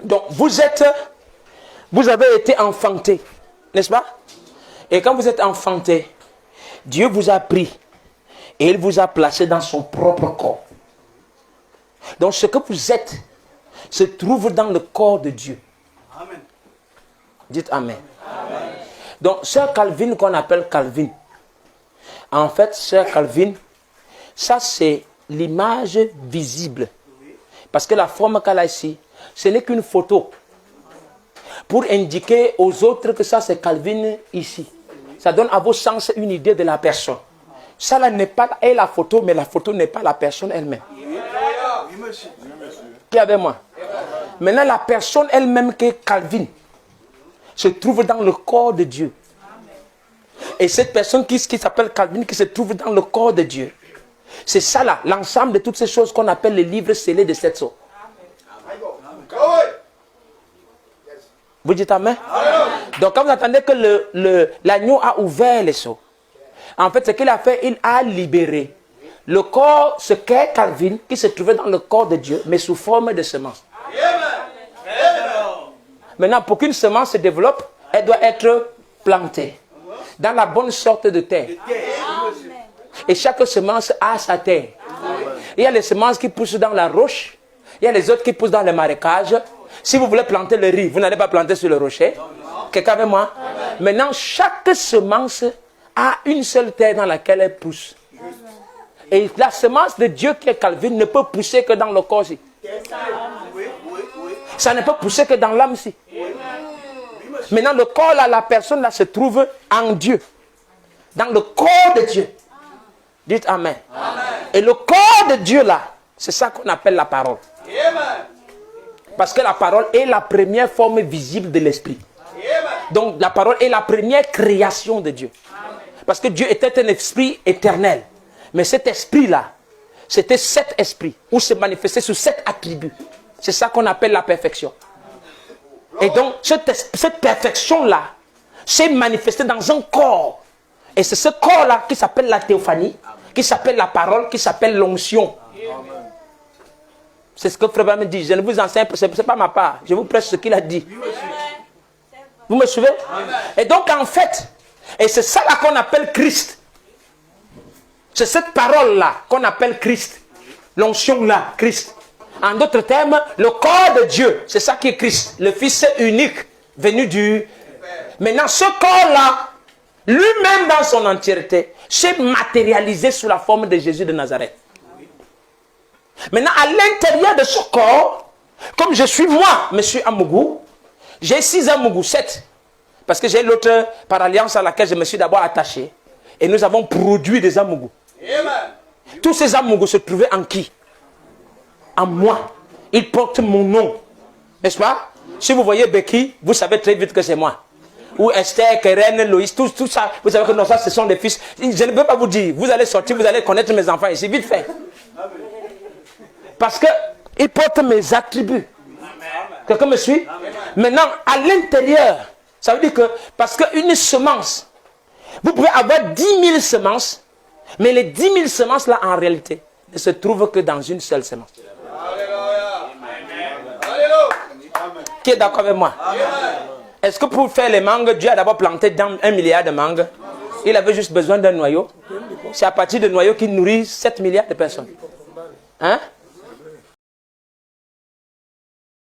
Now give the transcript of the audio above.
Donc, vous avez été enfanté, n'est-ce pas? Et quand vous êtes enfanté, Dieu vous a pris et il vous a placé dans son propre corps. Donc, ce que vous êtes se trouve dans le corps de Dieu. Amen. Dites Amen. Amen. Donc, sœur Calvin, qu'on appelle Calvin, en fait, sœur Calvin, ça c'est l'image visible. Parce que la forme qu'elle a ici, ce n'est qu'une photo. Pour indiquer aux autres que ça c'est Calvin ici. Ça donne à vos sens une idée de la personne. Ça là n'est pas la photo, mais la photo n'est pas la personne elle-même. Qui est avec moi? Maintenant, la personne elle-même qui est Calvin se trouve dans le corps de Dieu. Et cette personne qui s'appelle Calvin, qui se trouve dans le corps de Dieu, c'est ça là, l'ensemble de toutes ces choses qu'on appelle les livres scellés de cette sorte. Vous dites Amen? Donc quand vous entendez que l'agneau a ouvert les seaux, en fait ce qu'il a fait, il a libéré le corps, ce qu'est Calvin, qui se trouvait dans le corps de Dieu, mais sous forme de semence. Maintenant, pour qu'une semence se développe, elle doit être plantée dans la bonne sorte de terre. Et chaque semence a sa terre. Il y a les semences qui poussent dans la roche, il y a les autres qui poussent dans les marécages. Si vous voulez planter le riz, vous n'allez pas planter sur le rocher. Quelqu'un avec moi? Maintenant, chaque semence a une seule terre dans laquelle elle pousse. Et la semence de Dieu qui est Calvin ne peut pousser que dans le corps-ci. Ça ne peut pousser que dans l'âme-ci. Maintenant, le corps là, la personne là se trouve en Dieu. Dans le corps de Dieu. Dites Amen. Amen. Et le corps de Dieu là, c'est ça qu'on appelle la parole. Amen. Parce que la parole est la première forme visible de l'esprit. Donc la parole est la première création de Dieu. Parce que Dieu était un esprit éternel. Mais cet esprit-là, c'était cet esprit, où se manifestait sous cet attribut. C'est ça qu'on appelle la perfection. Et donc, cette perfection-là s'est manifestée dans un corps. Et c'est ce corps-là qui s'appelle la théophanie, qui s'appelle la parole, qui s'appelle l'onction. C'est ce que Frère me dit. Je ne vous enseigne pas, ce n'est pas ma part. Je vous prêche ce qu'il a dit. Vous me suivez? Et donc, en fait, et c'est ça là qu'on appelle Christ. C'est cette parole-là qu'on appelle Christ. L'onction-là, Christ. En d'autres termes, le corps de Dieu, c'est ça qui est Christ. Le Fils unique, venu du... Maintenant, ce corps-là, lui-même dans son entièreté, s'est matérialisé sous la forme de Jésus de Nazareth. Maintenant, à l'intérieur de ce corps, comme je suis moi, monsieur Amougou, j'ai 6 Amougou, 7. Parce que j'ai l'autre par alliance à laquelle je me suis d'abord attaché. Et nous avons produit des Amougou. Tous ces Amougou se trouvaient en qui? En moi. Ils portent mon nom. N'est-ce pas? Si vous voyez Becky, vous savez très vite que c'est moi. Ou Esther, Keren, Loïs, tout ça. Vous savez que non, ça, ce sont des fils. Je ne peux pas vous dire. Vous allez sortir, vous allez connaître mes enfants ici. Vite fait. Parce qu'ils portent mes attributs. Quelqu'un me suit? Maintenant, à l'intérieur, ça veut dire que, parce qu'une semence, vous pouvez avoir 10 000 semences, mais les 10 000 semences là, en réalité, ne se trouvent que dans une seule semence. Qui est d'accord avec moi? Est-ce que pour faire les mangues, Dieu a d'abord planté dans 1 milliard de mangues? Il avait juste besoin d'un noyau. C'est à partir de noyau qu'il nourrit 7 milliards de personnes. Hein?